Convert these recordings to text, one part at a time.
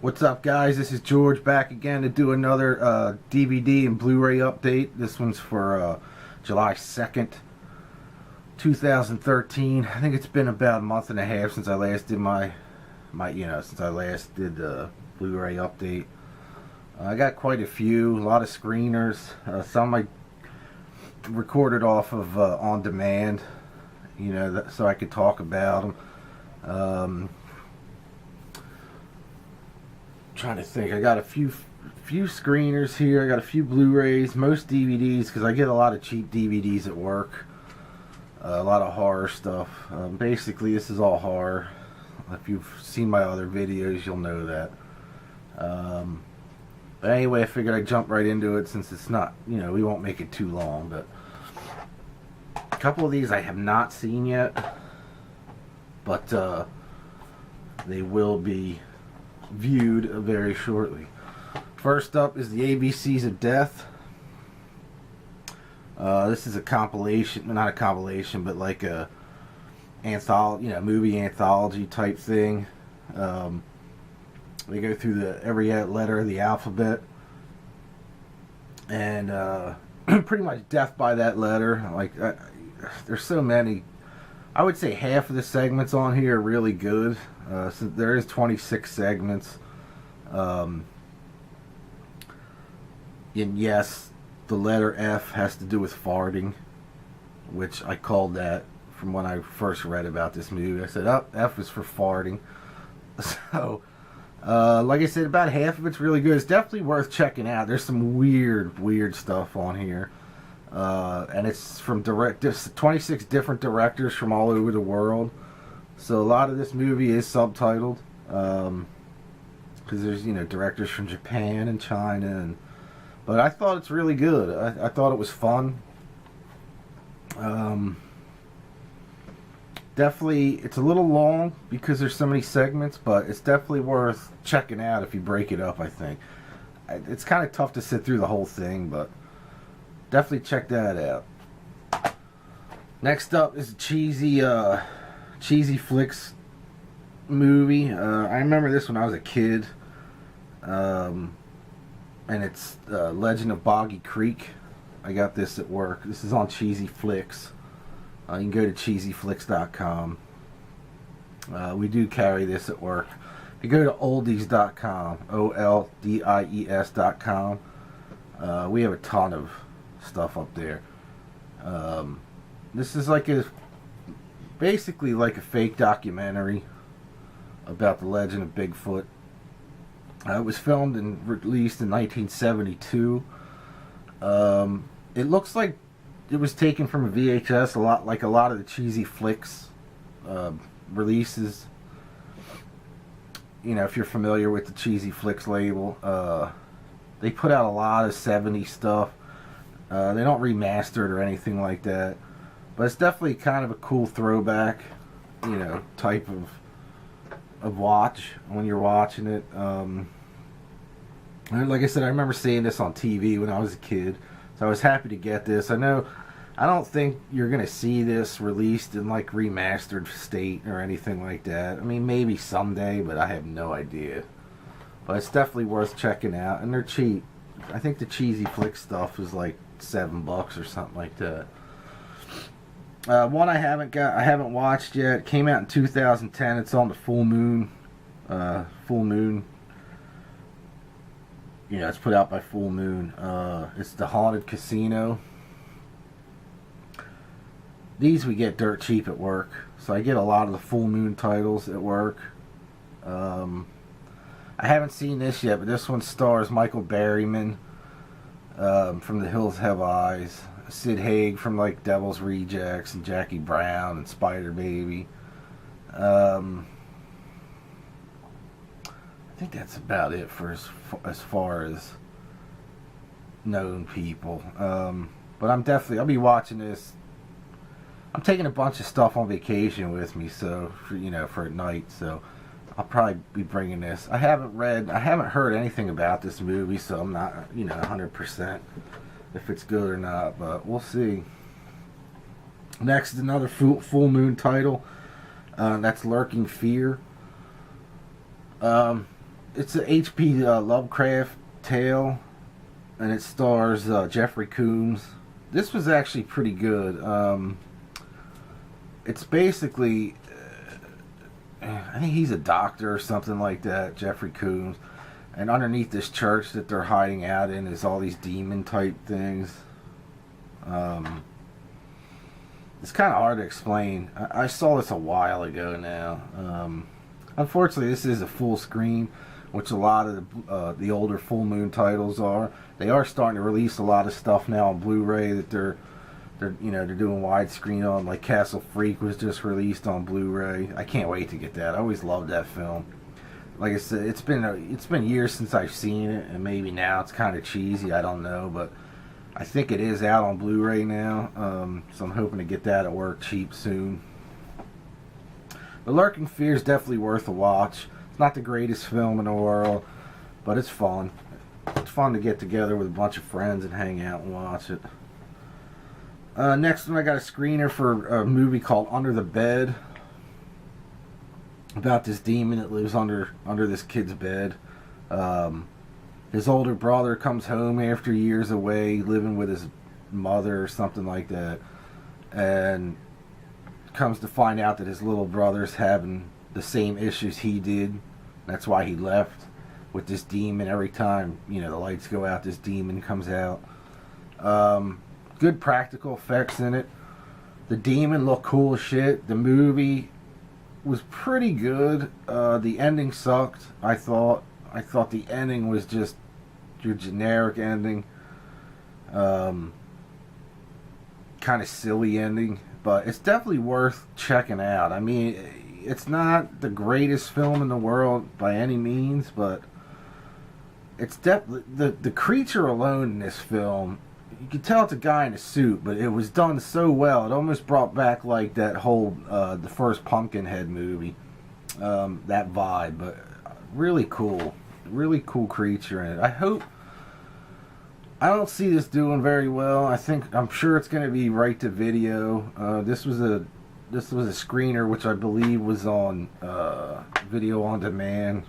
What's up, guys? This is George back again to do another DVD and Blu-ray update. This one's for July 2nd, 2013. I think it's been about a month and a half since I last did since I last did the Blu-ray update. I got quite a few, a lot of screeners. Some I recorded off of on demand, so I could talk about them. Trying to think. I got a few screeners here. I got a few Blu-rays, most DVDs, because I get a lot of cheap DVDs at work. A lot of horror stuff. Basically, this is all horror. If you've seen my other videos, you'll know that. But anyway, I figured I'd jump right into it since it's not, we won't make it too long. But a couple of these I have not seen yet, but they will be viewed very shortly. First up is the ABCs of Death. This is a compilation, not a compilation, but like a anthology, movie anthology type thing. They go through every letter of the alphabet, and pretty much death by that letter. There's so many. I would say half of the segments on here are really good. So there is 26 segments. And yes, the letter F has to do with farting, which I called that from when I first read about this movie. I said, oh, F is for farting. So, like I said, about half of it's really good. It's definitely worth checking out. There's some weird stuff on here. And it's from 26 different directors from all over the world. So a lot of this movie is subtitled, because there's directors from Japan and China, but I thought it's really good. I thought it was fun. Definitely, it's a little long because there's so many segments, but it's definitely worth checking out if you break it up. I think it's kind of tough to sit through the whole thing, but definitely check that out. Next up is a cheesy flicks movie. I remember this when I was a kid. And it's Legend of Boggy Creek. I got this at work. This is on Cheesy Flicks. You can go to cheesyflicks.com. We do carry this at work. If you go to oldies.com, oldies.com, we have a ton of stuff up there. This is basically like a fake documentary about the legend of Bigfoot. It was filmed and released in 1972. It looks like it was taken from a VHS, a lot of the Cheesy Flicks releases. If you're familiar with the Cheesy Flicks label, they put out a lot of 70s stuff. They don't remaster it or anything like that, but it's definitely kind of a cool throwback, type of watch when you're watching it. Like I said, I remember seeing this on TV when I was a kid, so I was happy to get this. I don't think you're gonna see this released in remastered state or anything like that. I mean, maybe someday, but I have no idea. But it's definitely worth checking out, and they're cheap. I think the Cheesy Flick stuff is like $7 or something like that. One I haven't watched yet. It came out in 2010. It's on the Full Moon. It's put out by Full Moon. It's The Haunted Casino. These we get dirt cheap at work, so I get a lot of the Full Moon titles at work. I haven't seen this yet, but this one stars Michael Berryman from The Hills Have Eyes, Sid Haig from Devil's Rejects, and Jackie Brown and Spider Baby. I think that's about it for as far as known people. But I'll be watching this. I'm taking a bunch of stuff on vacation with me, so for at night. So I'll probably be bringing this. I haven't heard anything about this movie, so I'm not 100% if it's good or not, but we'll see. Next is another Full Moon title. That's Lurking Fear. It's a H.P. Lovecraft tale, and it stars Jeffrey Combs. This was actually pretty good. It's basically, I think he's a doctor or something like that, Jeffrey Combs. And underneath this church that they're hiding out in is all these demon type things. It's kind of hard to explain. I saw this a while ago now. Unfortunately, this is a full screen, which a lot of the older full moon titles are. They are starting to release a lot of stuff now on Blu-ray that they're doing widescreen on. Like Castle Freak was just released on Blu-ray. I can't wait to get that. I always loved that film. Like I said, it's been years since I've seen it, and maybe now it's kind of cheesy. I don't know, but I think it is out on Blu-ray now, so I'm hoping to get that at work cheap soon. The Lurking Fear is definitely worth a watch. It's not the greatest film in the world, but it's fun. It's fun to get together with a bunch of friends and hang out and watch it. Next one, I got a screener for a movie called Under the Bed, about this demon that lives under this kid's bed. His older brother comes home after years away, living with his mother or something like that, and comes to find out that his little brother's having the same issues he did. That's why he left, with this demon. Every time the lights go out, this demon comes out. Good practical effects in it. The demon looked cool as shit. The movie was pretty good. The ending sucked. I thought the ending was just your generic ending. Kind of silly ending, but it's definitely worth checking out. I mean, it's not the greatest film in the world by any means, but it's definitely the creature alone in this film. You can tell it's a guy in a suit, but it was done so well. It almost brought back like that whole the first Pumpkinhead movie, that vibe. But really cool creature in it. I don't see this doing very well. I'm sure it's going to be right to video. This was a screener, which I believe was on video on demand.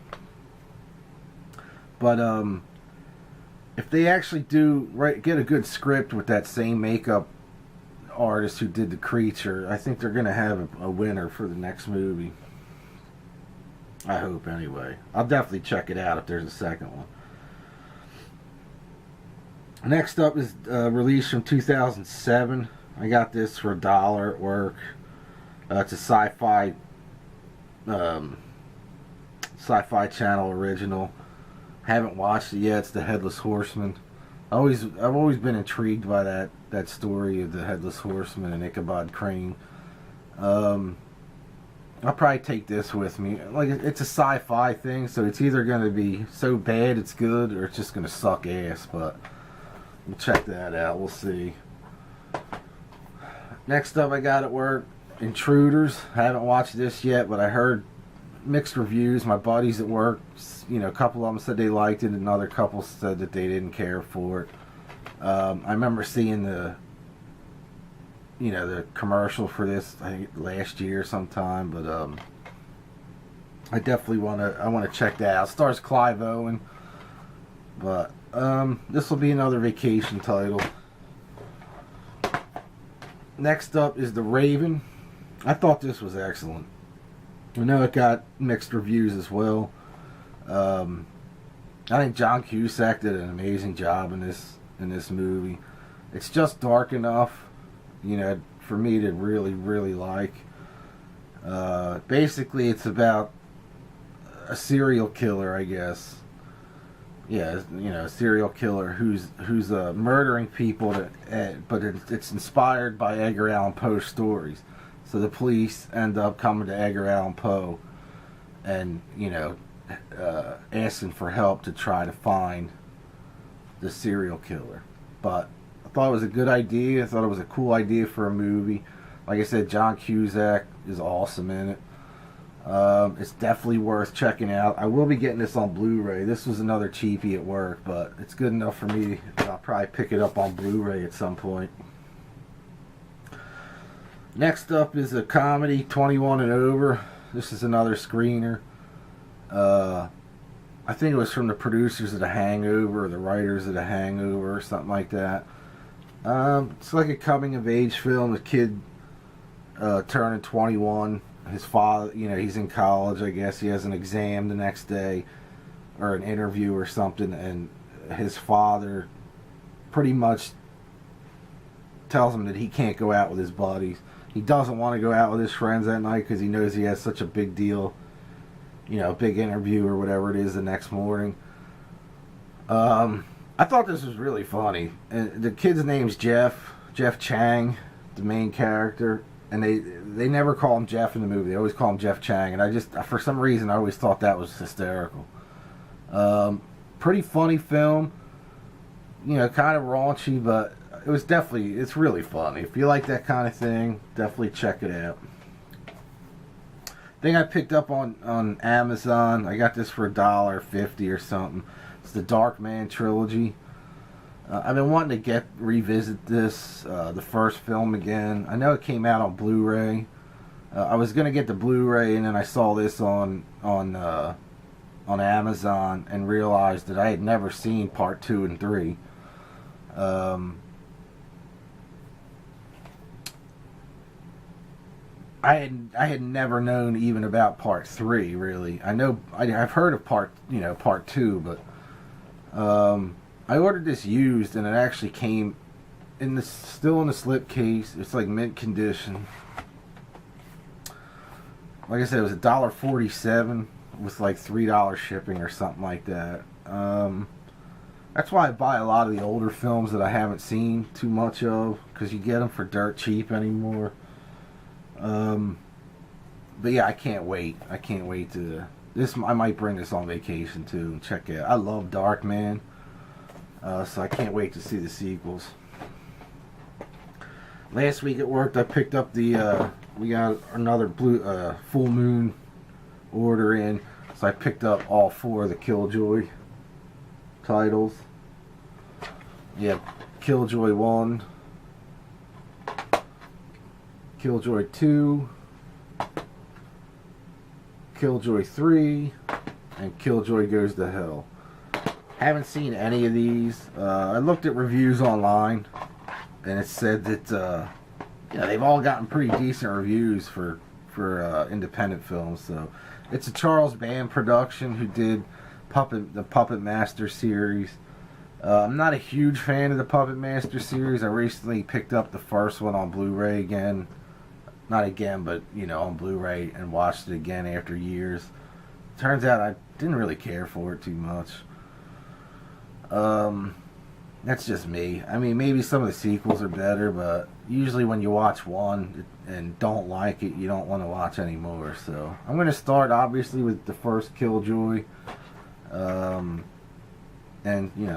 But if they actually get a good script with that same makeup artist who did the creature, I think they're going to have a winner for the next movie. I hope, anyway. I'll definitely check it out if there's a second one. Next up is released from 2007. I got this for $1 at work. It's a sci-fi channel original. Haven't watched it yet. It's The Headless Horseman. I've always been intrigued by that story of the Headless Horseman and Ichabod Crane. I'll probably take this with me. Like, it's a sci-fi thing, so it's either going to be so bad it's good, or it's just going to suck ass. But we'll check that out. We'll see. Next up, I got at work, Intruders. I haven't watched this yet, but I heard mixed reviews. My buddies at work, a couple of them said they liked it, and another couple said that they didn't care for it. I remember seeing the commercial for this, I think last year sometime, but I definitely want to check that out. It stars Clive Owen, but this will be another vacation title. Next up is The Raven. I thought this was excellent. I know it got mixed reviews as well. I think John Cusack did an amazing job in this movie. It's just dark enough, for me to really, really like. Basically, it's about a serial killer, I guess. Yeah, a serial killer who's murdering people, but it's inspired by Edgar Allan Poe's stories. So the police end up coming to Edgar Allan Poe and, asking for help to try to find the serial killer. But I thought it was a good idea. I thought it was a cool idea for a movie. Like I said, John Cusack is awesome in it. It's definitely worth checking out. I will be getting this on Blu-ray. This was another cheapie at work, but it's good enough for me. I'll probably pick it up on Blu-ray at some point. Next up is a comedy, 21 and over. This is another screener. I think it was from the producers of The Hangover or the writers of The Hangover or something like that. It's like a coming of age film. The kid turning 21. His father, he's in college, I guess. He has an exam the next day or an interview or something, and his father pretty much tells him that he can't go out with his buddies. He doesn't want to go out with his friends that night because he knows he has such a big deal, big interview or whatever it is the next morning. I thought this was really funny. And the kid's name's Jeff Chang, the main character, and they never call him Jeff in the movie. They always call him Jeff Chang, and I just, for some reason, I always thought that was hysterical. Pretty funny film, kind of raunchy, but it's really funny. If you like that kind of thing, definitely check it out. Thing I picked up on Amazon. I got this for $1.50 or something. It's the Darkman trilogy. I've been wanting to revisit this, the first film again. I know it came out on Blu-ray. I was gonna get the Blu-ray, and then I saw this on Amazon and realized that I had never seen part 2 and 3. I had never known even about part 3, really. I know I've heard of part 2, but I ordered this used, and it actually came still in the slip case. It's like mint condition. Like I said, it was $1.47 with like $3 shipping or something like that. That's why I buy a lot of the older films that I haven't seen too much of, because you get them for dirt cheap anymore. But yeah, I can't wait. I can't wait to I might bring this on vacation too and check it out. I love Darkman, so I can't wait to see the sequels. Last week at work, I picked up we got another full moon order in, so I picked up all 4 of the Killjoy titles. Yeah, Killjoy 1, Killjoy 2, Killjoy 3, and Killjoy Goes to Hell. Haven't seen any of these. I looked at reviews online, and it said that they've all gotten pretty decent reviews for independent films. So it's a Charles Band production who did the Puppet Master series. I'm not a huge fan of the Puppet Master series. I recently picked up the first one on Blu-ray again. Not again, but on Blu-ray, and watched it again after years. Turns out I didn't really care for it too much. That's just me. I mean, maybe some of the sequels are better, but usually when you watch one and don't like it, you don't want to watch anymore. So I'm going to start, obviously, with the first Killjoy. And,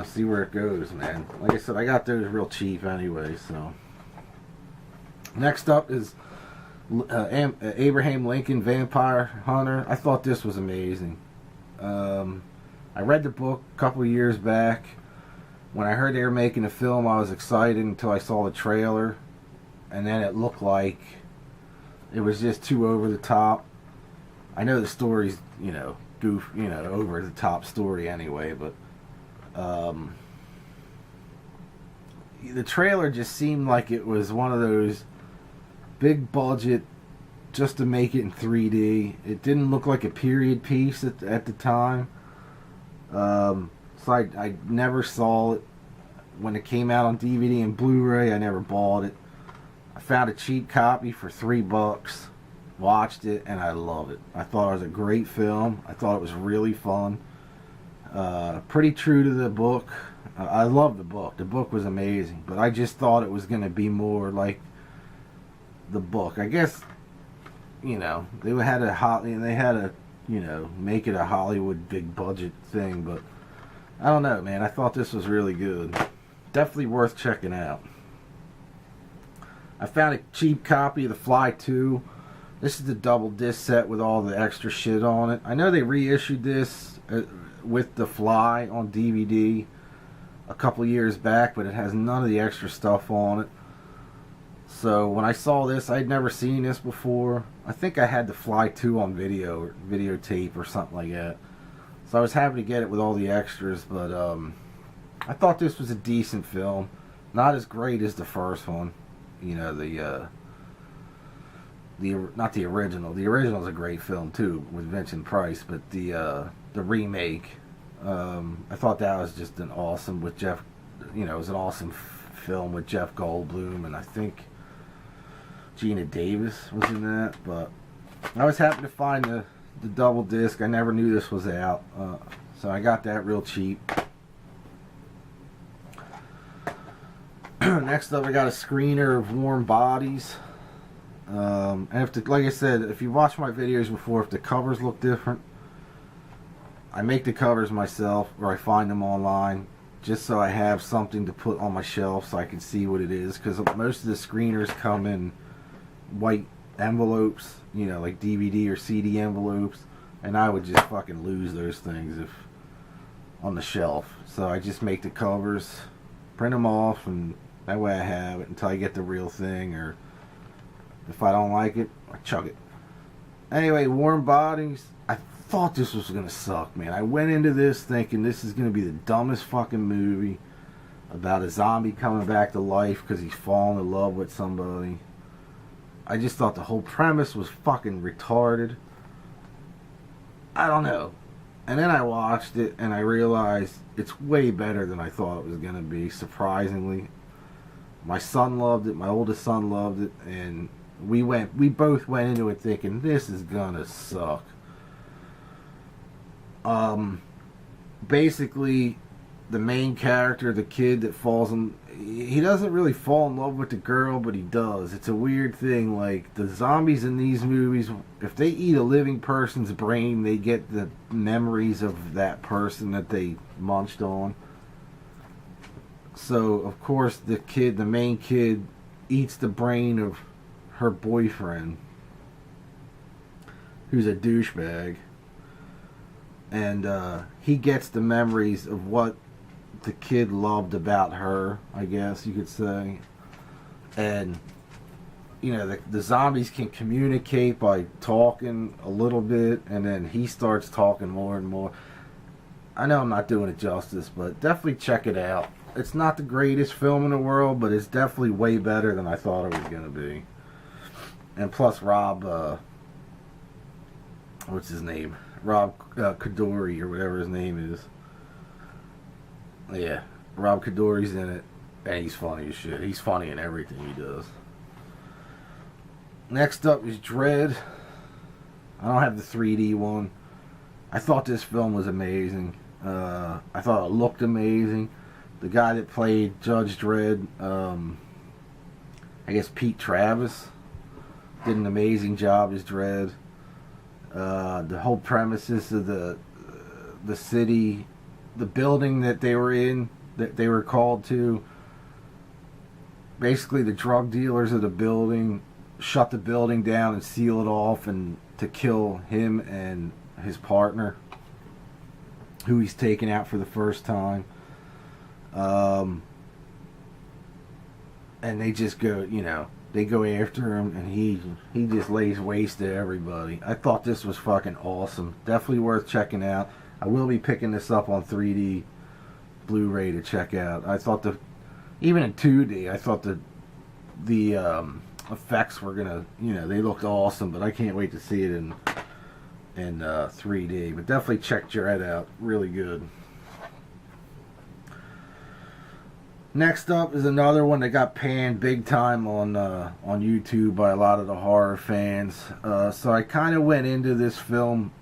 see where it goes, man. Like I said, I got those real cheap anyway, so. Next up is Abraham Lincoln Vampire Hunter. I thought this was amazing. I read the book a couple of years back. When I heard they were making a film, I was excited until I saw the trailer, and then it looked like it was just too over the top. I know the story's, over the top story anyway, but the trailer just seemed like it was one of those big budget just to make it in 3D. It didn't look like a period piece at the time. So I never saw it. When it came out on DVD and Blu-ray, I never bought it. I found a cheap copy for $3, watched it, and I love it. I thought it was a great film. I thought it was really fun. Pretty true to the book. I love the book. The book was amazing, but I just thought it was going to be more like the book. I guess, they had to make it a Hollywood big budget thing, but I don't know, man. I thought this was really good. Definitely worth checking out. I found a cheap copy of The Fly 2. This is the double disc set with all the extra shit on it. I know they reissued this with The Fly on DVD a couple years back, but it has none of the extra stuff on it. So when I saw this, I'd never seen this before. I think I had The Fly 2 on videotape or something like that. So I was happy to get it with all the extras, but I thought this was a decent film. Not as great as the first one. You know, not the original. The original is a great film too with Vincent Price, but the remake, I thought that was just an awesome with Jeff. You know, it was an awesome film with Jeff Goldblum, and I think Gina Davis was in that. But I was happy to find the double disc. I never knew this was out, so I got that real cheap. Next up, I got a screener of Warm Bodies. And like I said, if you watched my videos before, if the covers look different, I make the covers myself, or I find them online, just so I have something to put on my shelf so I can see what it is. Because most of the screeners come in white envelopes, you know, like DVD or CD envelopes, and I would just fucking lose those things if on the shelf. So I just make the covers, print them off, and that way I have it until I get the real thing, or if I don't like it, I chuck it. Anyway, Warm Bodies, I thought this was going to suck, man. I went into this thinking this is going to be the dumbest fucking movie about a zombie coming back to life because he's fallen in love with somebody. I just thought the whole premise was fucking retarded. I don't know. And then I watched it and I realized it's way better than I thought it was going to be, surprisingly. My son loved it, my oldest son loved it, and we both went into it thinking this is gonna suck. Basically, the main character, the kid that falls in, he doesn't really fall in love with the girl, but he does. It's a weird thing. Like, the zombies in these movies, if they eat a living person's brain, they get the memories of that person that they munched on. So, of course, the main kid, eats the brain of her boyfriend, who's a douchebag. And he gets the memories of what the kid loved about her, I guess you could say. And, you know, the zombies can communicate by talking a little bit, and then he starts talking more and more. I know I'm not doing it justice, but definitely check it out. It's not the greatest film in the world, but it's definitely way better than I thought it was going to be. And plus Rob, what's his name? Rob Kadori, or whatever his name is. Yeah, Rob Kadori's in it, and he's funny as shit. He's funny in everything he does. Next up is Dread. I don't have the 3D one. I thought this film was amazing. I thought it looked amazing. The guy that played Judge Dredd, I guess Pete Travis, did an amazing job as Dredd. The whole premises of the city, the building that they were in, that they were called to, basically the drug dealers of the building shut the building down and seal it off and to kill him and his partner, who he's taken out for the first time. And they just go, you know, they go after him, and he just lays waste to everybody. I thought this was fucking awesome. Definitely worth checking out. I will be picking this up on 3D Blu-ray to check out. I thought even in 2D, I thought the effects were gonna, you know, they looked awesome, but I can't wait to see it in 3D. But definitely check Dread out. Really good. Next up is another one that got panned big time on YouTube by a lot of the horror fans. So I kind of went into this film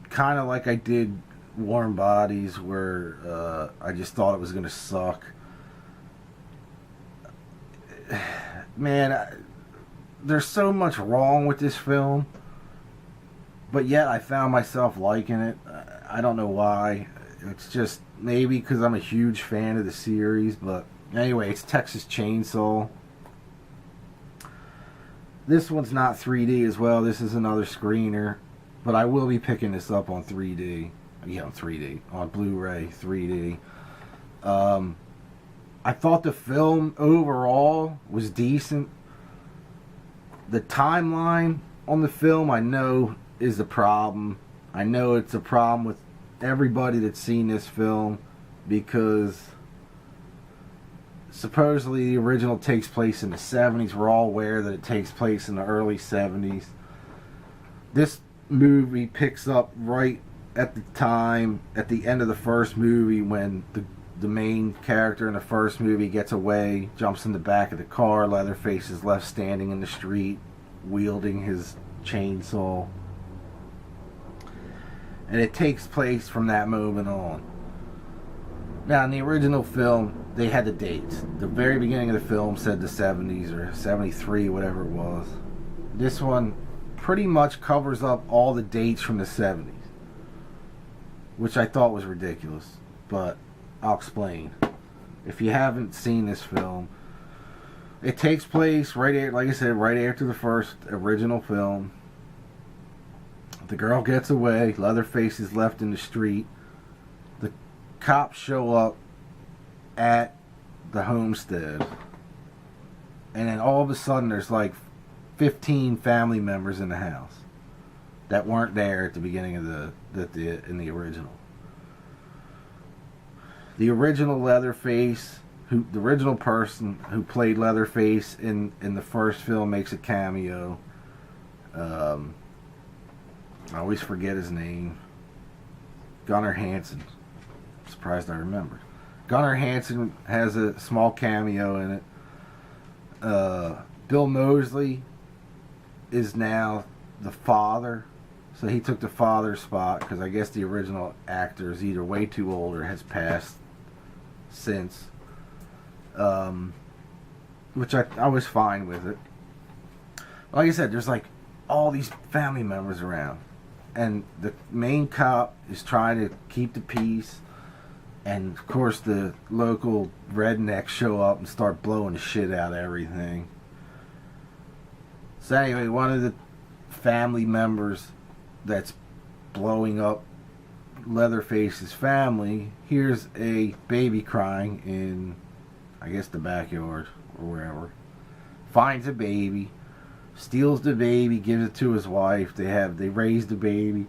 kind of like I did Warm Bodies, where I just thought it was going to suck. Man, there's so much wrong with this film, but yet I found myself liking it. I don't know why. It's just maybe because I'm a huge fan of the series, but anyway, it's Texas Chainsaw. This one's not 3D as well. This is another screener, but I will be picking this up on 3D. Yeah, on 3D. On Blu-ray 3D. I thought the film overall was decent. The timeline on the film, I know, is a problem. I know it's a problem with everybody that's seen this film because supposedly the original takes place in the 70s. We're all aware that it takes place in the early 70s. This movie picks up right at the time, at the end of the first movie, when the main character in the first movie gets away, jumps in the back of the car. Leatherface is left standing in the street, wielding his chainsaw. And it takes place from that moment on. Now, in the original film, they had the dates. The very beginning of the film said the 70s or 73, whatever it was. This one pretty much covers up all the dates from the 70s, which I thought was ridiculous, but I'll explain. If you haven't seen this film, it takes place right after the first original film. The girl gets away, Leatherface is left in the street. The cops show up at the homestead, and then all of a sudden there's like 15 family members in the house that weren't there at the beginning of in the original. The original Leatherface, the original person who played Leatherface in the first film makes a cameo. I always forget his name. Gunnar Hansen. I'm surprised I remember. Gunnar Hansen has a small cameo in it. Bill Moseley is now the father, so he took the father's spot because I guess the original actor is either way too old or has passed since, which I was fine with it. Like I said, there's like all these family members around, and the main cop is trying to keep the peace, and of course the local rednecks show up and start blowing the shit out of everything. So anyway, one of the family members that's blowing up Leatherface's family hears a baby crying in, I guess, the backyard or wherever. Finds a baby, steals the baby, gives it to his wife. They raise the baby.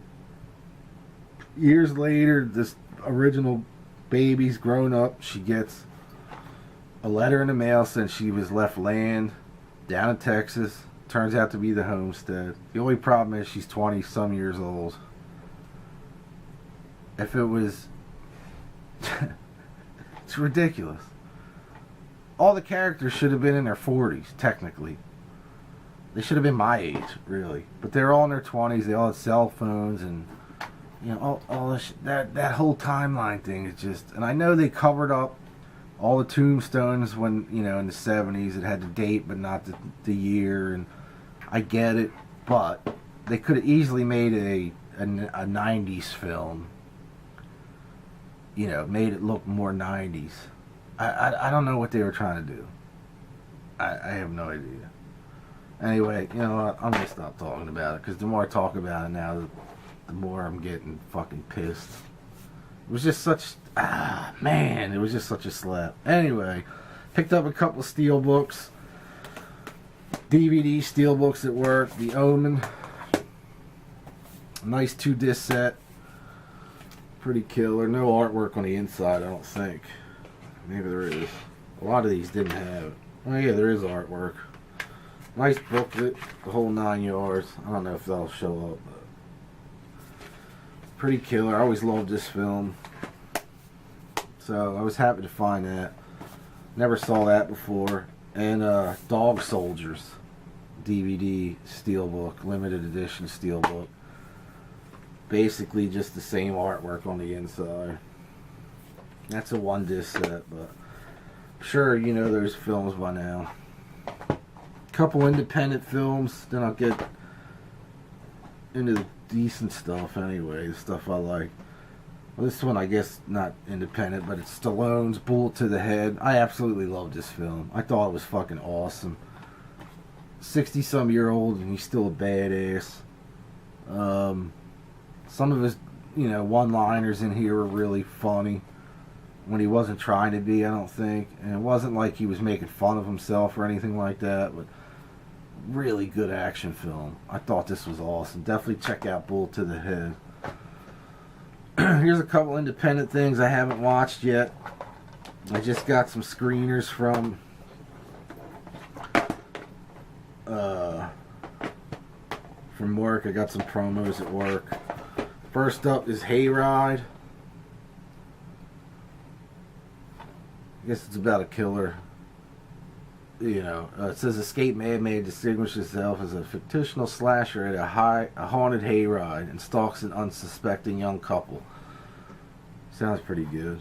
Years later, this original baby's grown up. She gets a letter in the mail saying she was left land down in Texas. Turns out to be the homestead. The only problem is she's 20-some years old. If it was... it's ridiculous. All the characters should have been in their 40s, technically. They should have been my age, really. But they're all in their 20s. They all had cell phones and, you know, all this, that whole timeline thing is just... And I know they covered up all the tombstones when, you know, in the 70s it had the date but not the year, and I get it, but they could have easily made a 90s film, you know, made it look more 90s. I don't know what they were trying to do. I have no idea. Anyway, you know what, I'm going to stop talking about it, because the more I talk about it now, the more I'm getting fucking pissed. It was just such... man, it was just such a slap. Anyway, picked up a couple of steelbooks. DVD steelbooks at work. The Omen. Nice 2-disc set. Pretty killer. No artwork on the inside, I don't think. Maybe there is. A lot of these didn't have it. Oh yeah, there is artwork. Nice booklet. The whole 9 yards. I don't know if that'll show up, but pretty killer. I always loved this film. So I was happy to find that. Never saw that before. And Dog Soldiers DVD steelbook, limited edition steelbook. Basically just the same artwork on the inside. That's a 1-disc set, but I'm sure you know those films by now. Couple independent films, then I'll get into the decent stuff anyway, the stuff I like. Well, this one, I guess, not independent, but it's Stallone's Bullet to the Head. I absolutely love this film. I thought it was fucking awesome. 60-some-year-old, and he's still a badass. Some of his, you know, one-liners in here were really funny. When he wasn't trying to be, I don't think. And it wasn't like he was making fun of himself or anything like that, but really good action film. I thought this was awesome. Definitely check out Bullet to the Head. Here's a couple independent things I haven't watched yet. I just got some screeners from work. I got some promos at work. First up is Hayride. I guess it's about a killer. You know, it says escaped madman distinguishes himself as a fictional slasher at a haunted hayride and stalks an unsuspecting young couple. Sounds pretty good.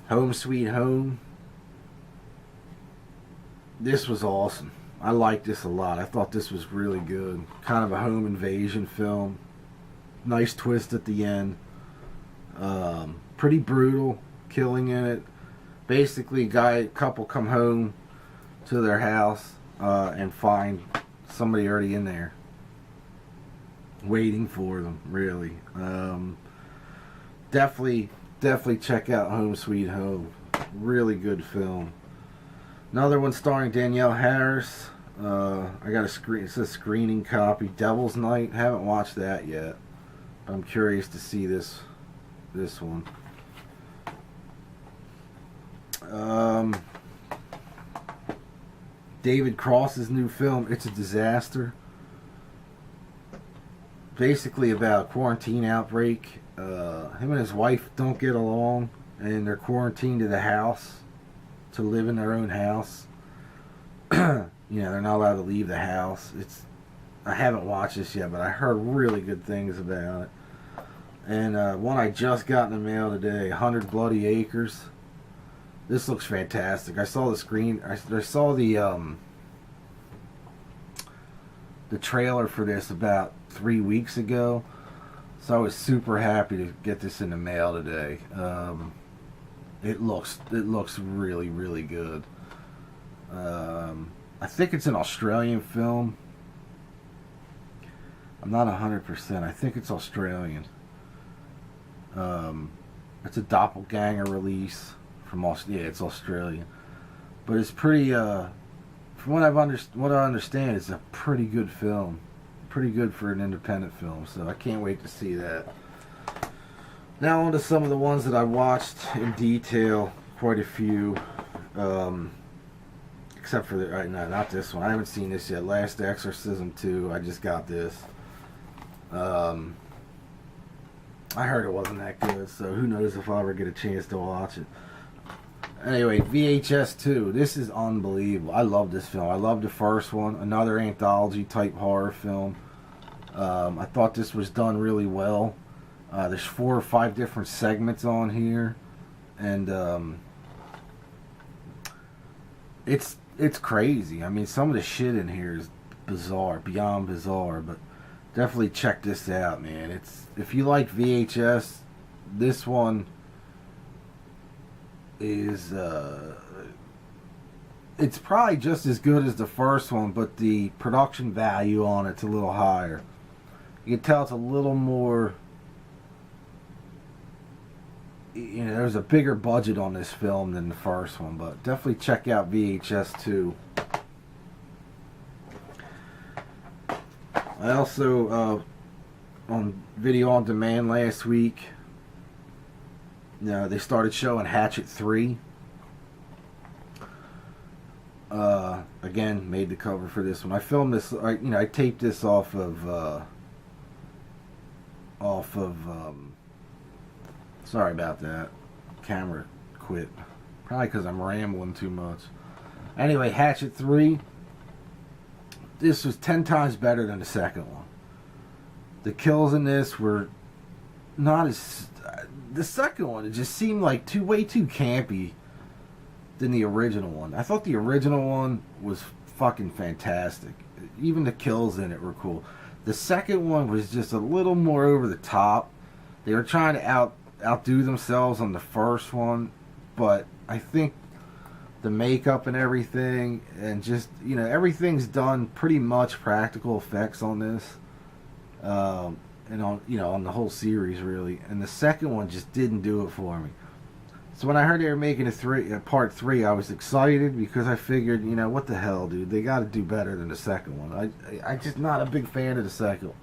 Home Sweet Home. This was awesome. I liked this a lot. I thought this was really good. Kind of a home invasion film. Nice twist at the end. Pretty brutal. Killing in it. Basically, couple come home to their house and find somebody already in there, waiting for them. Really, definitely check out Home Sweet Home. Really good film. Another one starring Danielle Harris. I got it's a screening copy. Devil's Night. Haven't watched that yet. I'm curious to see this one. David Cross's new film, It's a Disaster. Basically about a quarantine outbreak. Him and his wife don't get along, and they're quarantined to the house to live in their own house. You know, they're not allowed to leave the house. I haven't watched this yet, but I heard really good things about it. And one I just got in the mail today, 100 Bloody Acres. This looks fantastic. I saw the screen. I saw the trailer for this about 3 weeks ago, so I was super happy to get this in the mail today. It looks really, really good. I think it's an Australian film. I'm not 100%. I think it's Australian. It's a doppelganger release from it's Australian, but it's pretty. From what I understand, it's a pretty good film. Pretty good for an independent film. So I can't wait to see that. Now on to some of the ones that I watched in detail. Quite a few. Except for no, not this one. I haven't seen this yet. Last Exorcism 2. I just got this. I heard it wasn't that good, so who knows if I'll ever get a chance to watch it. Anyway, VHS 2. This is unbelievable. I love this film. I love the first one. Another anthology type horror film. I thought this was done really well. There's 4 or 5 different segments on here, and it's crazy. I mean, some of the shit in here is bizarre, beyond bizarre, but definitely check this out, man. If you like VHS, this one is it's probably just as good as the first one, but the production value on it's a little higher. You can tell it's a little more, you know, there's a bigger budget on this film than the first one, but definitely check out VHS 2. I also on video on demand last week, they started showing Hatchet 3. Again, made the cover for this one. I filmed this. I taped this off of. Sorry about that. Camera quit. Probably because I'm rambling too much. Anyway, Hatchet 3. This was 10 times better than the second one. The kills in this were not as... The second one, it just seemed like way too campy than the original one. I thought the original one was fucking fantastic. Even the kills in it were cool. The second one was just a little more over the top. They were trying to outdo themselves on the first one, but I think the makeup and everything, and just, everything's done pretty much practical effects on this. And on the whole series, really. And the second one just didn't do it for me. So when I heard they were making a part 3, I was excited because I figured, what the hell, dude? They got to do better than the second one. I'm just not a big fan of the second one.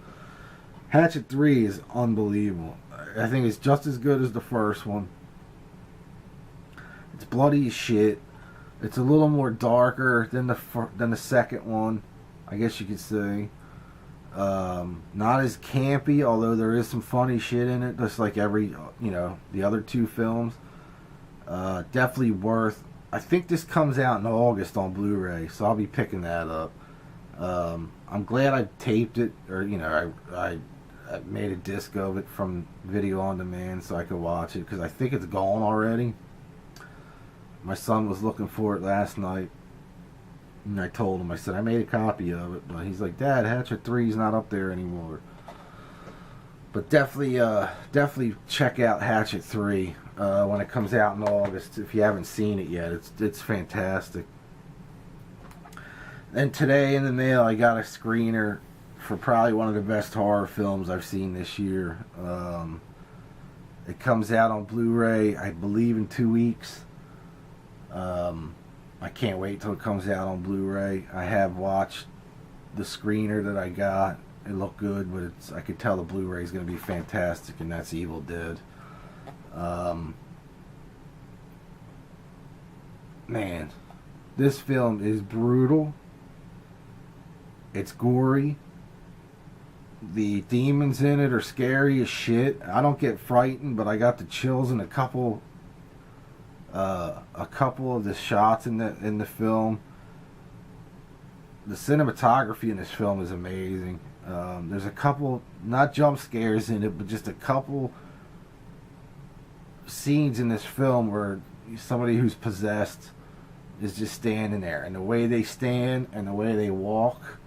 Hatchet 3 is unbelievable. I think it's just as good as the first one. It's bloody as shit. It's a little more darker than the second one, I guess you could say. Not as campy, although there is some funny shit in it, just like every, the other two films. Definitely worth. I think this comes out in August on Blu-ray, so I'll be picking that up. I'm glad I taped it, or I made a disc of it from Video on Demand so I could watch it, because I think it's gone already. My son was looking for it last night, and I told him, I said, I made a copy of it, but he's like, Dad, Hatchet 3 is not up there anymore. But definitely check out Hatchet 3 when it comes out in August, if you haven't seen it yet. It's fantastic. And today in the mail, I got a screener for probably one of the best horror films I've seen this year. It comes out on Blu-ray, I believe, in 2 weeks. I can't wait till it comes out on Blu-ray. I have watched the screener that I got. It looked good, but I could tell the Blu-ray is going to be fantastic, and that's Evil Dead. Man, this film is brutal. It's gory. The demons in it are scary as shit. I don't get frightened, but I got the chills in a couple of the shots in the film. The cinematography in this film is amazing. There's a couple, not jump scares in it, but just a couple scenes in this film where somebody who's possessed is just standing there, and the way they stand and the way they walk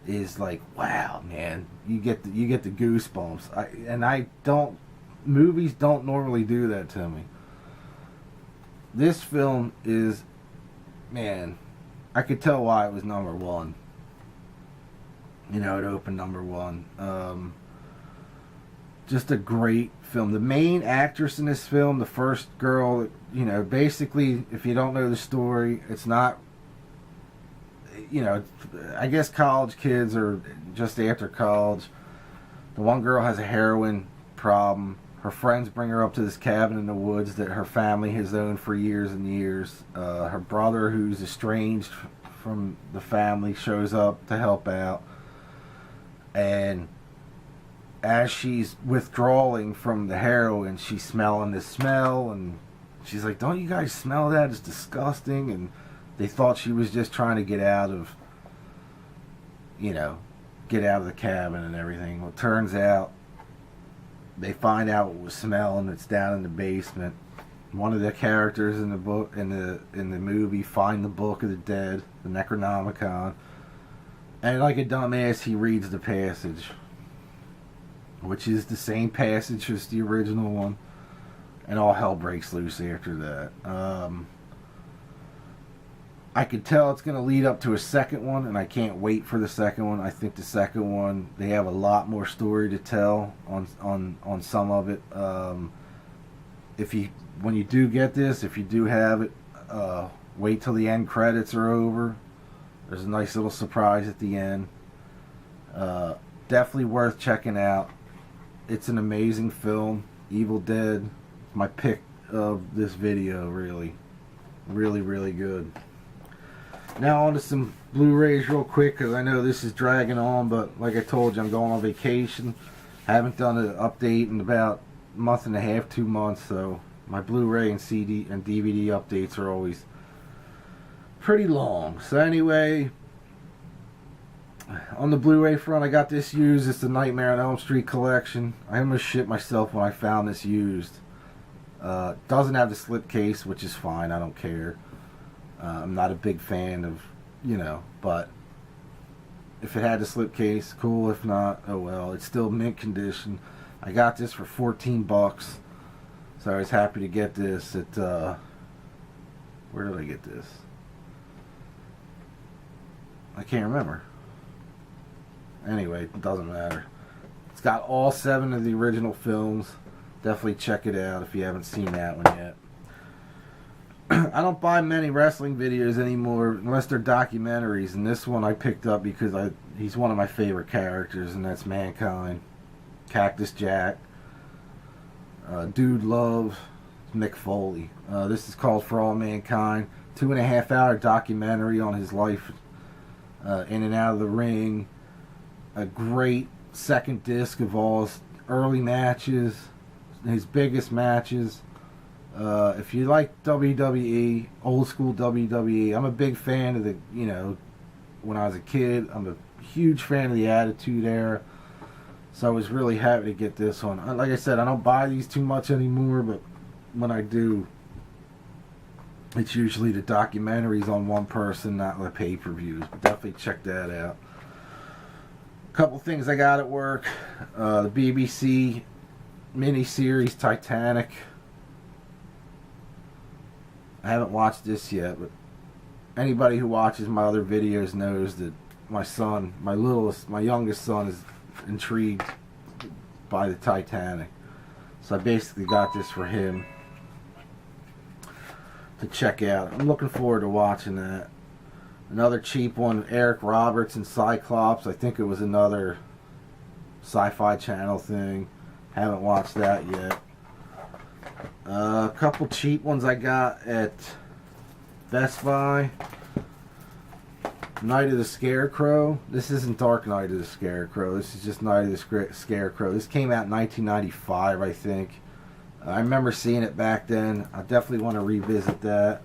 is like, wow, man, you get the goosebumps. Movies don't normally do that to me. This film is, man, I could tell why it was number one. It opened number one. Just a great film. The main actress in this film, the first girl, basically, if you don't know the story, it's not, I guess college kids are just after college. The one girl has a heroin problem. Her friends bring her up to this cabin in the woods that her family has owned for years and years. Her brother, who's estranged from the family, shows up to help out. And as she's withdrawing from the heroin, she's smelling this smell, and she's like, don't you guys smell that? It's disgusting. And they thought she was just trying to get out of the cabin and everything. Well, it turns out they find out what was smelling. It's down in the basement. One of the characters in the book, in the movie, find the Book of the Dead, the Necronomicon, and like a dumbass, he reads the passage, which is the same passage as the original one, and all hell breaks loose after that. I could tell it's going to lead up to a second one, and I can't wait for the second one. I think the second one, they have a lot more story to tell on some of it. When you do get this, if you do have it, wait till the end credits are over. There's a nice little surprise at the end. Definitely worth checking out. It's an amazing film. Evil Dead, my pick of this video, really. Really, really good. Now on to some Blu-rays real quick, because I know this is dragging on, but like I told you, I'm going on vacation. I haven't done an update in about a month and a half, 2 months, so my Blu-ray and CD and DVD updates are always pretty long. So anyway, on the Blu-ray front, I got this used. It's the Nightmare on Elm Street collection. I almost shit myself when I found this used. Doesn't have the slipcase, which is fine. I don't care. I'm not a big fan of, but if it had the slipcase, cool. If not, oh well. It's still mint condition. I got this for $14, so I was happy to get this at, where did I get this? I can't remember. Anyway, it doesn't matter. It's got all 7 of the original films. Definitely check it out if you haven't seen that one yet. I don't buy many wrestling videos anymore unless they're documentaries, and this one I picked up because he's one of my favorite characters, and that's Mankind. Cactus Jack, Dude Love, Mick Foley. This is called For All Mankind. 2.5-hour documentary on his life in and out of the ring. A great second disc of all his early matches, his biggest matches. If you like WWE, old school WWE, I'm a big fan of the, when I was a kid, I'm a huge fan of the Attitude Era. So I was really happy to get this one. Like I said, I don't buy these too much anymore, but when I do, it's usually the documentaries on one person, not the pay-per-views. But definitely check that out. A couple things I got at work. The BBC miniseries Titanic. I haven't watched this yet, but anybody who watches my other videos knows that my son, my youngest son, is intrigued by the Titanic. So I basically got this for him to check out. I'm looking forward to watching that. Another cheap one, Eric Roberts and Cyclops. I think it was another Sci-Fi Channel thing. Haven't watched that yet. A couple cheap ones I got at Best Buy. Night of the Scarecrow. This isn't Dark Night of the Scarecrow. This is just Night of the Scarecrow. This came out in 1995, I think. I remember seeing it back then. I definitely want to revisit that.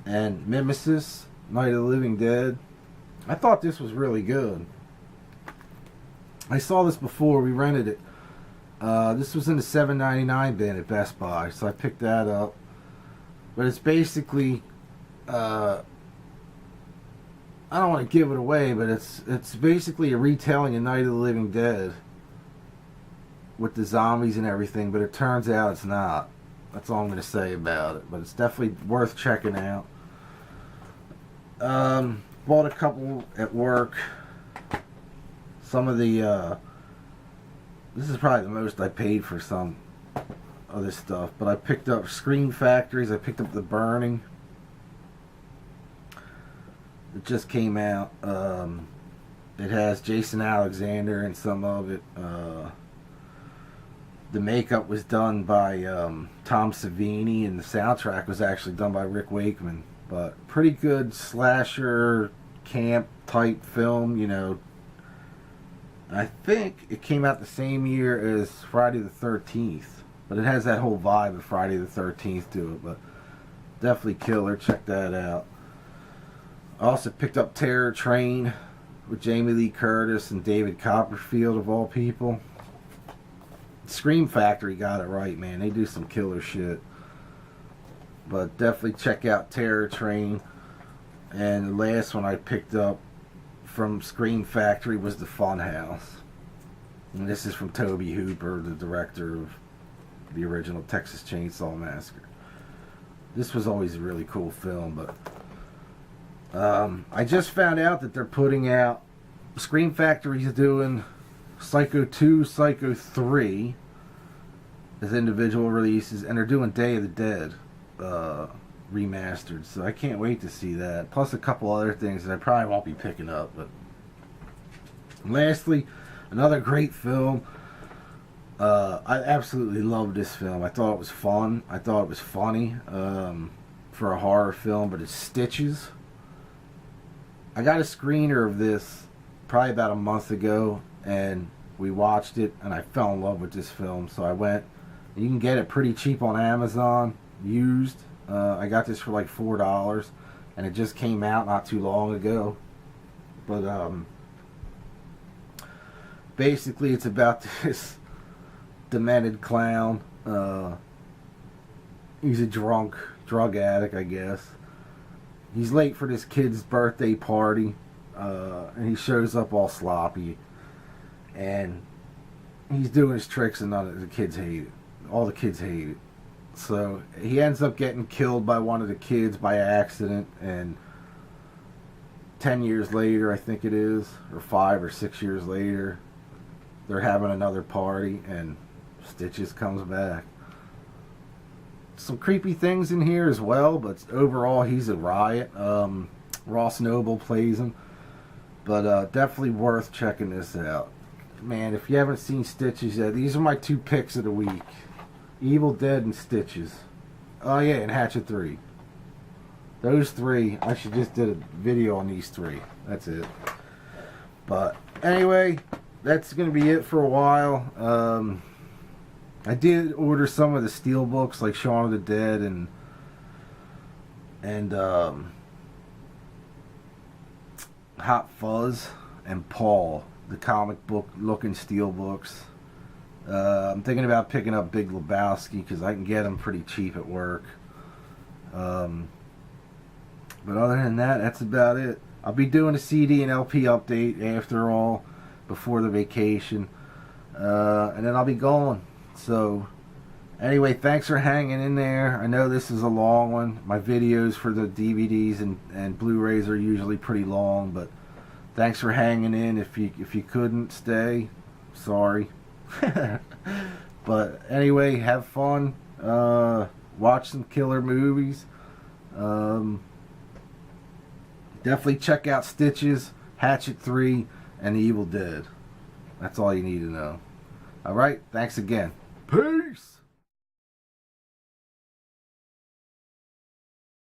And Mimesis, Night of the Living Dead. I thought this was really good. I saw this before. We rented it. This was in the $7.99 bin at Best Buy, so I picked that up. But it's basically, I don't want to give it away, but it's basically a retelling of Night of the Living Dead with the zombies and everything, but it turns out it's not. That's all I'm going to say about it, but it's definitely worth checking out. Bought a couple at work. Some of the, this is probably the most I paid for some of this stuff, but I picked up Scream Factories. I picked up The Burning. It just came out. It has Jason Alexander in some of it. The makeup was done by Tom Savini, and the soundtrack was actually done by Rick Wakeman. But pretty good slasher camp type film, I think it came out the same year as Friday the 13th. But it has that whole vibe of Friday the 13th to it. But definitely killer. Check that out. I also picked up Terror Train with Jamie Lee Curtis and David Copperfield, of all people. Scream Factory got it right, man. They do some killer shit. But definitely check out Terror Train. And the last one I picked up from Scream Factory was The Funhouse. And this is from Tobe Hooper, the director of the original Texas Chainsaw Massacre. This was always a really cool film, but I just found out that they're putting out, Scream Factory's doing Psycho 2, Psycho 3 as individual releases, and they're doing Day of the Dead remastered, so I can't wait to see that. Plus a couple other things that I probably won't be picking up. But lastly, another great film. I absolutely loved this film. I thought it was fun. I thought it was funny for a horror film, but it's Stitches. I got a screener of this probably about a month ago, and we watched it, and I fell in love with this film. So I went. You can get it pretty cheap on Amazon, used. I got this for like $4, and it just came out not too long ago. But basically, it's about this demented clown. He's a drug addict, I guess. He's late for this kid's birthday party, and he shows up all sloppy, and he's doing his tricks, and none of the kids hate it. All the kids hate it. So he ends up getting killed by one of the kids by accident, and 10 years later, I think it is, or 5 or 6 years later, they're having another party, and Stitches comes back. Some creepy things in here as well, but overall he's a riot. Ross Noble plays him, but definitely worth checking this out. man, if you haven't seen Stitches yet, these are my 2 picks of the week. Evil Dead and Stitches. Oh yeah, and Hatchet 3. Those 3, I should just did a video on these 3. That's it. But anyway, that's going to be it for a while. I did order some of the steel books like Shaun of the Dead and Hot Fuzz and Paul, the comic book looking steel books. I'm thinking about picking up Big Lebowski because I can get them pretty cheap at work. But other than that, that's about it. I'll be doing a CD and LP update after all, before the vacation. And then I'll be gone. So, anyway, thanks for hanging in there. I know this is a long one. My videos for the DVDs and Blu-rays are usually pretty long, but thanks for hanging in. If you couldn't stay, sorry. But anyway, have fun. Watch some killer movies. Definitely check out Stitches, Hatchet 3, and The Evil Dead. That's all you need to know. Alright, thanks again. Peace!